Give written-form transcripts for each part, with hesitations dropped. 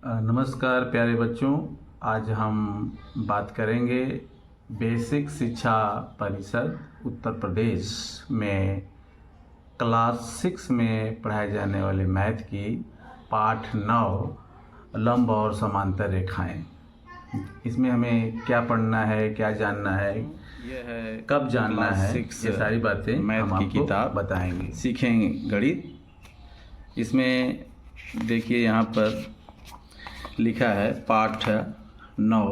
नमस्कार प्यारे बच्चों। आज हम बात करेंगे बेसिक शिक्षा परिषद उत्तर प्रदेश में क्लास 6 में पढ़ाए जाने वाले मैथ की पाठ 9 लंब और समांतर रेखाएं। इसमें हमें क्या पढ़ना है, क्या जानना है, यह है कब जानना है, ये सारी बातें मैथ हम की आपको किताब बताएंगे। सीखेंगे गणित। इसमें देखिए यहाँ पर लिखा है पाठ 9।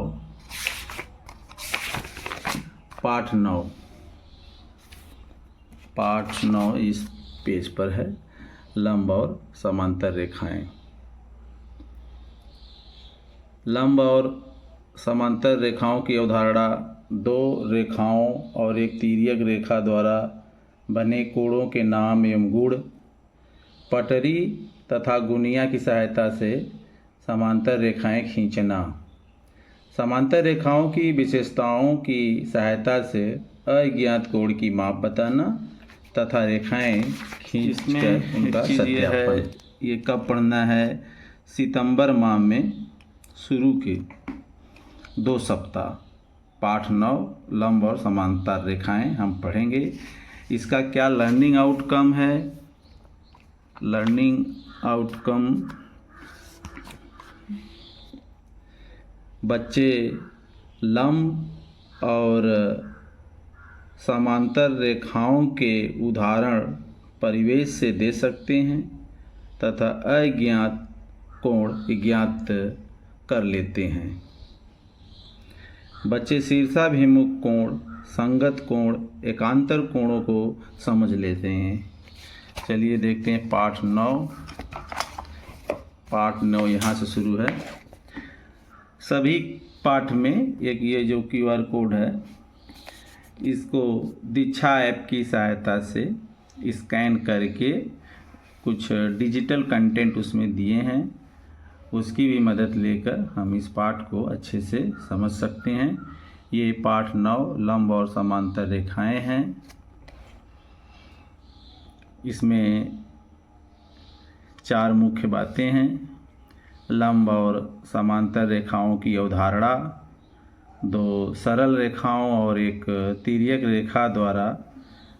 पाठ 9 इस पेज पर है, लंब और समांतर रेखाएं। लंब और समांतर रेखाओं की अवधारणा दो रेखाओं और एक तिर्यक रेखा द्वारा बने कोणों के नाम एवं गुण, पटरी तथा गुनिया की सहायता से समांतर रेखाएं खींचना, समांतर रेखाओं की विशेषताओं की सहायता से अज्ञात कोण की माप बताना तथा रेखाएं खींचकर उनका सत्यापन। ये कब पढ़ना है? सितंबर माह में शुरू के 2 सप्ताह पाठ 9 लंब और समांतर रेखाएं हम पढ़ेंगे। इसका क्या लर्निंग आउटकम है? लर्निंग आउटकम बच्चे लंब और समांतर रेखाओं के उदाहरण परिवेश से दे सकते हैं तथा अज्ञात कोण ज्ञात कर लेते हैं। बच्चे शीर्षाभिमुख कोण, संगत कोण, एकांतर कोणों को समझ लेते हैं। चलिए देखते हैं पाठ 9 यहाँ से शुरू है। सभी पाठ में एक ये जो QR कोड है, इसको दीक्षा ऐप की सहायता से स्कैन करके कुछ डिजिटल कंटेंट उसमें दिए हैं, उसकी भी मदद लेकर हम इस पाठ को अच्छे से समझ सकते हैं। ये पाठ 9 लंब और समांतर रेखाएं हैं। इसमें 4 मुख्य बातें हैं। लंब और समांतर रेखाओं की अवधारणा, 2 सरल रेखाओं और एक तिर्यक रेखा द्वारा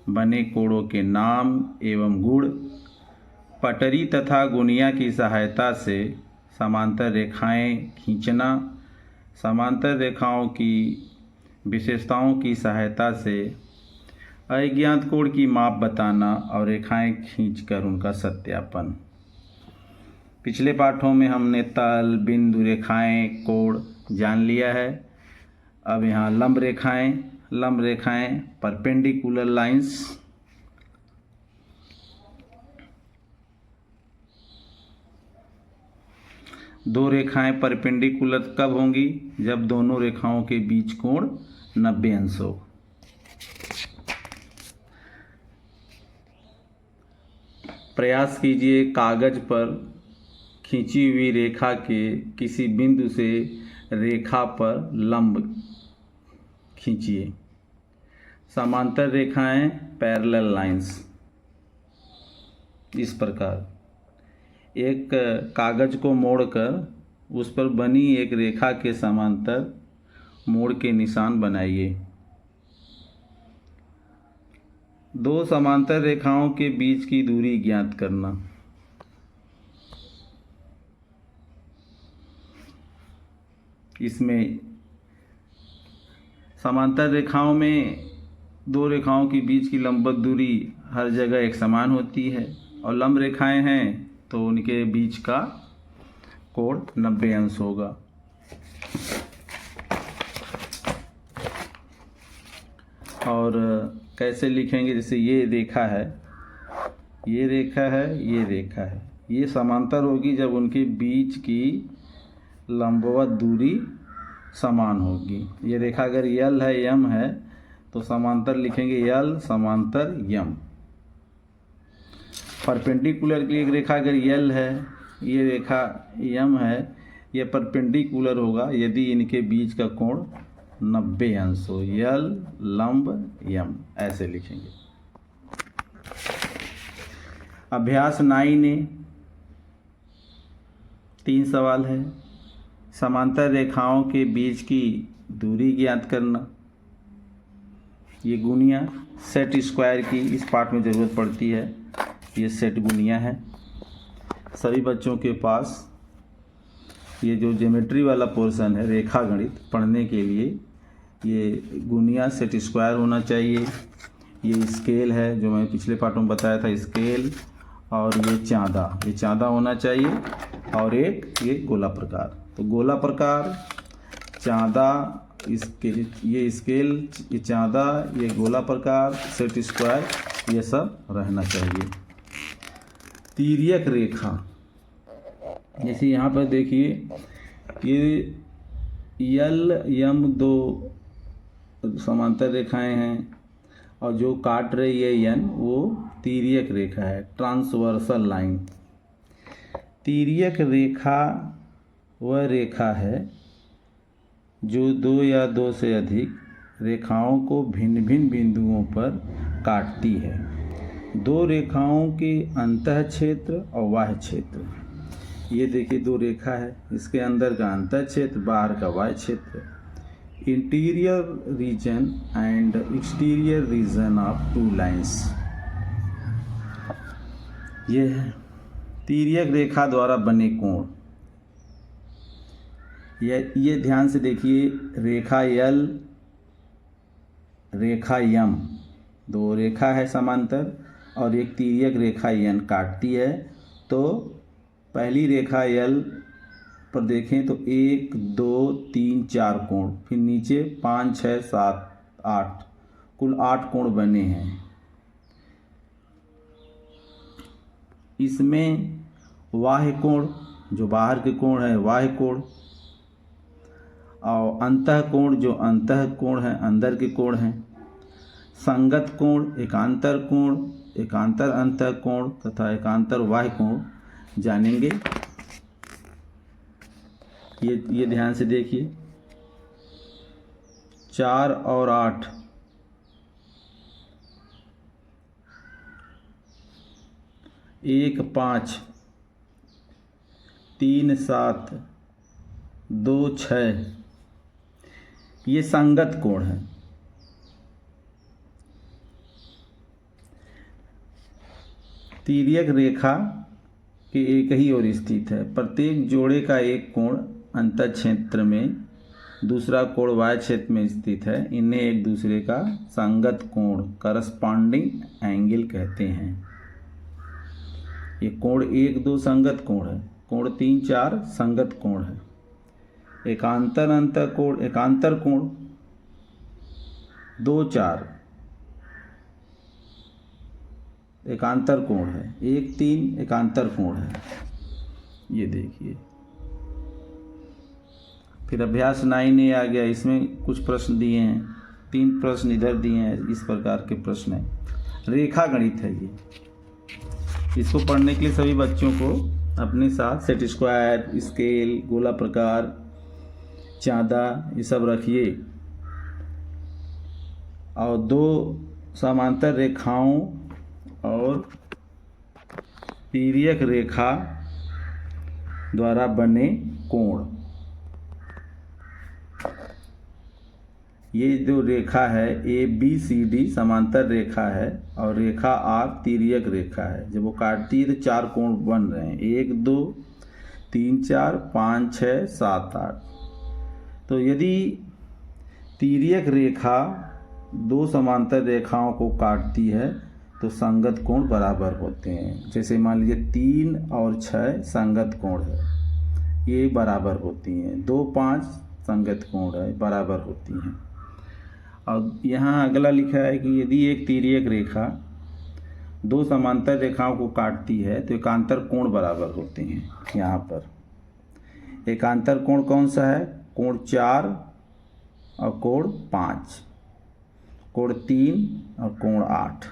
बने कोणों के नाम एवं गुण, पटरी तथा गुनिया की सहायता से समांतर रेखाएं खींचना, समांतर रेखाओं की विशेषताओं की सहायता से अज्ञात कोण की माप बताना और रेखाएं खींचकर उनका सत्यापन। पिछले पाठों में हमने तल, बिंदु, रेखाएं, कोण जान लिया है। अब यहाँ लंब रेखाएं परपेंडिकुलर लाइंस। दो रेखाएं परपेंडिकुलर कब होंगी? जब दोनों रेखाओं के बीच कोण 90 अंश हो। प्रयास कीजिए कागज पर खींची हुई रेखा के किसी बिंदु से रेखा पर लंब खींचिए। समांतर रेखाएं पैरेलल लाइंस। इस प्रकार एक कागज को मोड़कर उस पर बनी एक रेखा के समांतर मोड़ के निशान बनाइए। 2 समांतर रेखाओं के बीच की दूरी ज्ञात करना। इसमें समांतर रेखाओं में 2 रेखाओं के बीच की लंबवत दूरी हर जगह एक समान होती है और लंब रेखाएं हैं तो उनके बीच का कोण 90 अंश होगा। और कैसे लिखेंगे? जैसे ये रेखा है, ये रेखा है, ये रेखा है, ये समांतर होगी जब उनके बीच की लंबवत दूरी समान होगी। ये रेखा अगर यल है, यम है तो समांतर लिखेंगे यल समांतर यम। परपेंडिकुलर की एक रेखा अगर यल है, ये रेखा यम है, ये परपेंडिकुलर होगा यदि इनके बीच का कोण 90 अंश हो। यल लंब यम ऐसे लिखेंगे। अभ्यास 9 ने 3 सवाल है। समांतर रेखाओं के बीच की दूरी ज्ञात करना। ये गुणिया सेट स्क्वायर की इस पार्ट में ज़रूरत पड़ती है। ये सेट गुणिया है। सभी बच्चों के पास ये जो ज्योमेट्री वाला पोर्शन है रेखा गणित पढ़ने के लिए ये गुणिया सेट स्क्वायर होना चाहिए। ये स्केल है जो मैं पिछले पार्टों में बताया था, स्केल, और ये चाँदा होना चाहिए, और एक ये गोला प्रकार। तो गोला प्रकार, चाँदा, ये स्केल, ये चाँदा, ये गोला प्रकार, सेट स्क्वायर, ये सब रहना चाहिए। तिर्यक रेखा, जैसे यहाँ पर देखिए ये यल यम 2 समांतर रेखाएं हैं और जो काट रही है यन वो तिर्यक रेखा है, ट्रांसवर्सल लाइन। तिर्यक रेखा वह रेखा है जो 2 या 2 से अधिक रेखाओं को भिन्न भिन्न बिंदुओं पर काटती है। 2 रेखाओं के अंतः क्षेत्र और बाह्य क्षेत्र। ये देखिए 2 रेखा है, इसके अंदर का अंतः क्षेत्र, बाहर का बाह्य क्षेत्र। Interior region and exterior region of 2 lines. ये है तिर्यक रेखा द्वारा बने कोण। ये ध्यान से देखिए, रेखा यल, रेखा यम, 2 रेखा है समांतर और एक तिर्यक रेखा यन काटती है। तो पहली रेखा यल पर देखें तो 1 2 3 4 कोण, फिर नीचे 5 6 7 8, कुल 8 कोण बने हैं। इसमें बाह्य कोण, जो बाहर के कोण है बाह्य कोण, और अंतः कोण, जो अंतः कोण है अंदर के कोण हैं। संगत कोण, एकांतर कोण, एकांतर अंतः कोण तथा एकांतर बाह्य कोण जानेंगे। ये ध्यान से देखिए, 4 और 8, 1 5, 3 7, 2 6, ये संगत कोण है। तिर्यक रेखा के एक ही ओर स्थित है। प्रत्येक जोड़े का एक कोण अंतः क्षेत्र में, दूसरा कोण बाह्य क्षेत्र में स्थित है। इन्हें एक दूसरे का संगत कोण, करस्पॉन्डिंग एंगल कहते हैं। ये कोण 1 2 संगत कोण है, कोण 3 4 संगत कोण है। एकांतर अंतः कोण, एकांतर कोण 2 4 एकांतर कोण है, 1 3 एकांतर कोण है। ये देखिए, फिर अभ्यास 9A आ गया। इसमें कुछ प्रश्न दिए हैं, 3 प्रश्न इधर दिए हैं, इस प्रकार के प्रश्न हैं। रेखा गणित है ये। इसको पढ़ने के लिए सभी बच्चों को अपने साथ सेट स्क्वायर, स्केल, गोला प्रकार, चाँदा, ये सब रखिए। और 2 समांतर रेखाओं और तिर्यक रेखा द्वारा बने कोण। ये जो रेखा है ABCD समांतर रेखा है और रेखा R तिर्यक रेखा है। जब वो काटती है तो 4 कोण बन रहे हैं, 1 2 3 4 5 6 7 8। तो यदि तिर्यक रेखा 2 समांतर रेखाओं को काटती है तो संगत कोण बराबर होते हैं। जैसे मान लीजिए 3 और 6 संगत कोण है, ये बराबर होती हैं। 2 5 संगत कोण है, बराबर होती हैं। और यहाँ अगला लिखा है कि यदि एक तिर्यक रेखा 2 समांतर रेखाओं को काटती है तो एकांतर कोण बराबर होते हैं। यहाँ पर एकांतर कोण कौन सा है? कोण 4 और कोण 5, कोण 3 और कोण 8।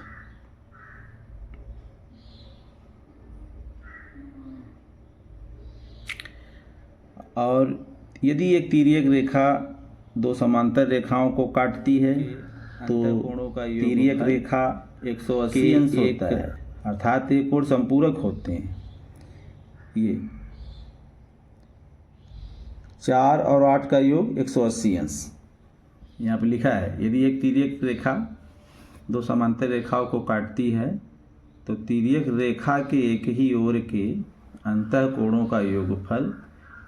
और यदि एक तिर्यक रेखा 2 समांतर रेखाओं को काटती है तो तिर्यक रेखा 180 अंश होता है, अर्थात ये कोण संपूरक होते हैं। ये 4 और 8 का योग 180 अंश। यहाँ पे लिखा है यदि एक तिर्यक रेखा दो समांतर रेखाओं को काटती है तो तिर्यक रेखा के एक ही ओर के अंतः कोणों का योगफल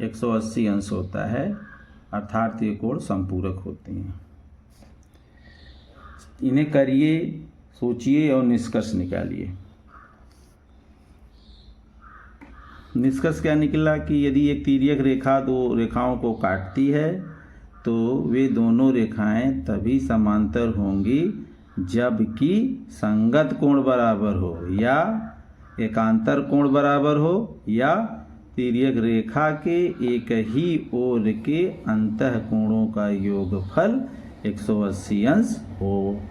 180 अंश होता है, अर्थात ये कोण संपूरक होते हैं। इन्हें करिए, सोचिए और निष्कर्ष निकालिए। निष्कर्ष क्या निकला कि यदि एक तिर्यक रेखा दो रेखाओं को काटती है तो वे दोनों रेखाएं तभी समांतर होंगी जबकि संगत कोण बराबर हो या एकांतर कोण बराबर हो या तिर्यक रेखा के एक ही ओर के अंतः कोणों का योगफल 180 अंश हो।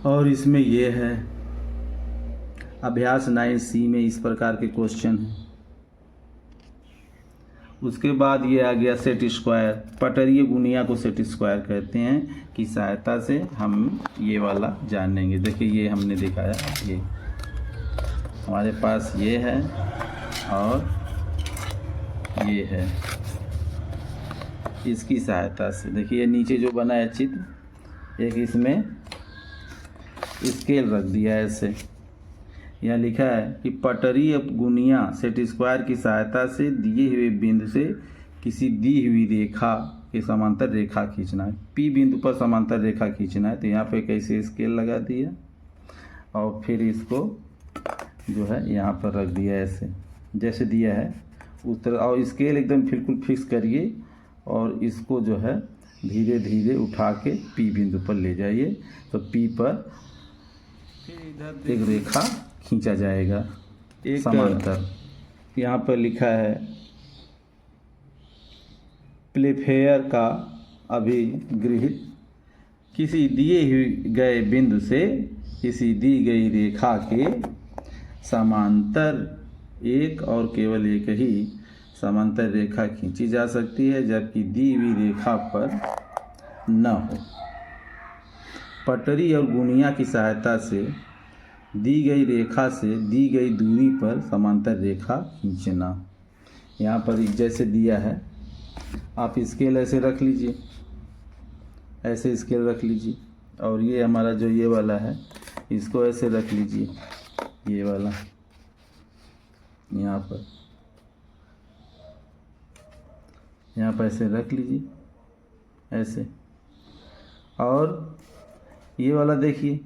और इसमें यह है अभ्यास 9C में इस प्रकार के क्वेश्चन हैं। उसके बाद ये आ गया सेट स्क्वायर, पटरीय गुणिया को सेट स्क्वायर कहते हैं, की सहायता से हम ये वाला जानेंगे। देखिए ये हमने दिखाया, ये हमारे पास ये है और ये है, इसकी सहायता से देखिए ये नीचे जो बना है चित्र, एक इसमें स्केल रख दिया है ऐसे। यहाँ लिखा है कि पटरीय गुणिया सेट स्क्वायर की सहायता से दिए हुए बिंदु से किसी दी हुई रेखा के समांतर रेखा खींचना है। P बिंदु पर समांतर रेखा खींचना है, तो यहाँ पे कैसे स्केल लगा दिया और फिर इसको जो है यहाँ पर रख दिया ऐसे, जैसे दिया है उस तरह। और स्केल एकदम बिल्कुल फिक्स करिए और इसको जो है धीरे धीरे उठा के P बिंदु पर ले जाइए, तो P पर फिर इधर एक रेखा खींचा जाएगा एक समांतर। यहाँ पर लिखा है प्लेफेयर का अभिगृहित किसी दिए हुए गए बिंदु से किसी दी गई रेखा के समांतर एक और केवल एक ही समांतर रेखा खींची जा सकती है जबकि दी हुई रेखा पर न हो। पटरी और गुणिया की सहायता से दी गई रेखा से दी गई दूरी पर समांतर रेखा खींचना। यहाँ पर जैसे दिया है, आप स्केल ऐसे रख लीजिए, ऐसे स्केल रख लीजिए, और ये हमारा जो ये वाला है इसको ऐसे रख लीजिए, ये वाला यहाँ पर ऐसे रख लीजिए ऐसे। और ये वाला देखिए,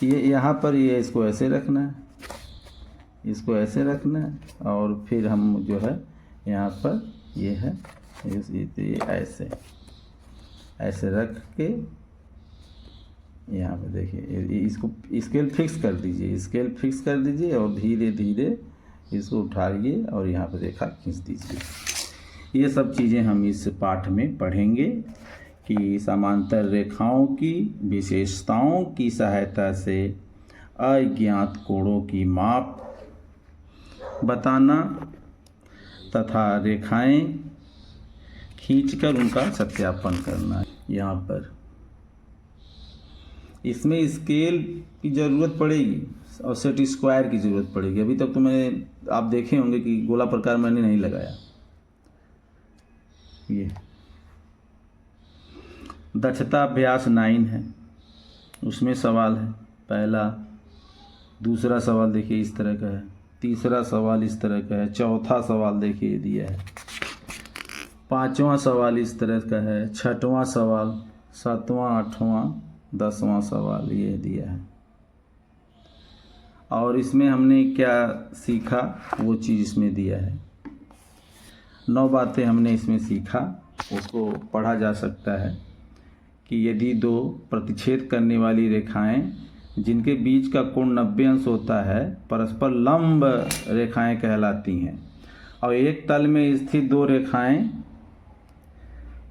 ये यहाँ पर ये इसको ऐसे रखना है, इसको ऐसे रखना है, और फिर हम जो है यहाँ पर ये है ये ऐसे ऐसे रख के यहाँ पर देखिए इसको स्केल फिक्स कर दीजिए, स्केल फिक्स कर दीजिए और धीरे धीरे इसको उठाइए और यहाँ पर रेखा खींच दीजिए। ये सब चीज़ें हम इस पाठ में पढ़ेंगे कि समांतर रेखाओं की विशेषताओं की सहायता से अज्ञात कोणों की माप बताना तथा रेखाएं खींचकर उनका सत्यापन करना। यहाँ पर इसमें स्केल की ज़रूरत पड़ेगी और सेट स्क्वायर की ज़रूरत पड़ेगी। अभी तक तो आप देखे होंगे कि गोला प्रकार मैंने नहीं लगाया। ये दक्षता अभ्यास 9 है, उसमें सवाल है पहला, दूसरा सवाल देखिए इस तरह का है, तीसरा सवाल इस तरह का है, चौथा सवाल देखिए दिया है, पांचवा सवाल इस तरह का है, छठवां सवाल, सातवां, आठवां, 10वां सवाल ये दिया है। और इसमें हमने क्या सीखा वो चीज़ इसमें दिया है। 9 बातें हमने इसमें सीखा, उसको पढ़ा जा सकता है कि यदि दो प्रतिच्छेद करने वाली रेखाएं जिनके बीच का कोण 90 अंश होता है परस्पर लंब रेखाएं कहलाती हैं, और एक तल में स्थित दो रेखाएं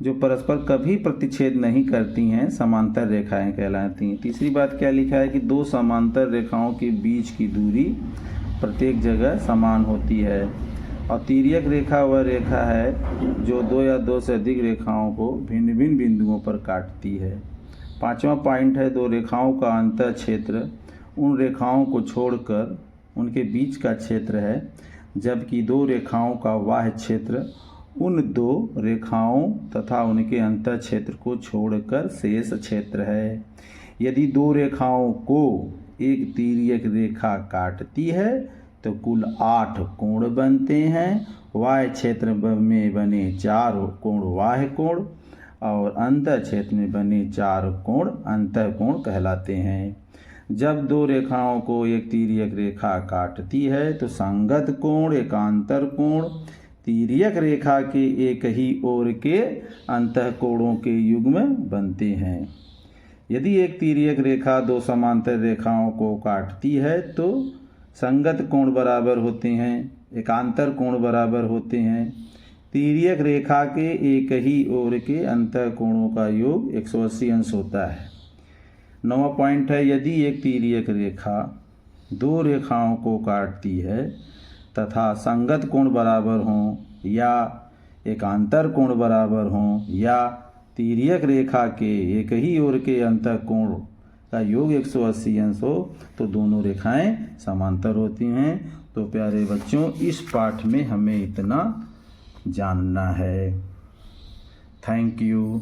जो परस्पर कभी प्रतिच्छेद नहीं करती हैं समांतर रेखाएं कहलाती हैं। तीसरी बात क्या लिखा है कि दो समांतर रेखाओं के बीच की दूरी प्रत्येक जगह समान होती है, और तिर्यक रेखा वह रेखा है जो दो या दो से अधिक रेखाओं को भिन्न भिन्न बिंदुओं पर काटती है। पांचवा पॉइंट है दो रेखाओं का अंतर क्षेत्र उन रेखाओं को छोड़कर उनके बीच का क्षेत्र है जबकि दो रेखाओं का बाह्य क्षेत्र उन दो रेखाओं तथा उनके अंतर क्षेत्र को छोड़कर शेष क्षेत्र है। यदि दो रेखाओं को एक तिर्यक रेखा काटती है तो कुल 8 कोण बनते हैं। बाह्य क्षेत्र में बने 4 कोण बाह्य कोण और अंतर क्षेत्र में बने 4 कोण अंतर कोण कहलाते हैं। जब दो रेखाओं को एक तिर्यक रेखा काटती है तो संगत कोण एकांतर कोण तिर्यक रेखा के एक ही ओर के अंतःकोणों के युग्म बनते हैं। यदि एक तिर्यक रेखा दो समांतर रेखाओं को काटती है तो संगत कोण बराबर होते हैं, एकांतर कोण बराबर होते हैं। तिर्यक रेखा के एक ही ओर के अंतःकोणों का योग 180 अंश होता है। 9वां पॉइंट है, यदि एक तिर्यक रेखा दो रेखाओं को काटती है तथा संगत कोण बराबर हों या एकांतर कोण बराबर हों या तिर्यक रेखा के एक ही ओर के अंतःकोण का योग 180 अंश हो तो दोनों रेखाएं समांतर होती हैं। तो प्यारे बच्चों, इस पाठ में हमें इतना जानना है। Thank you.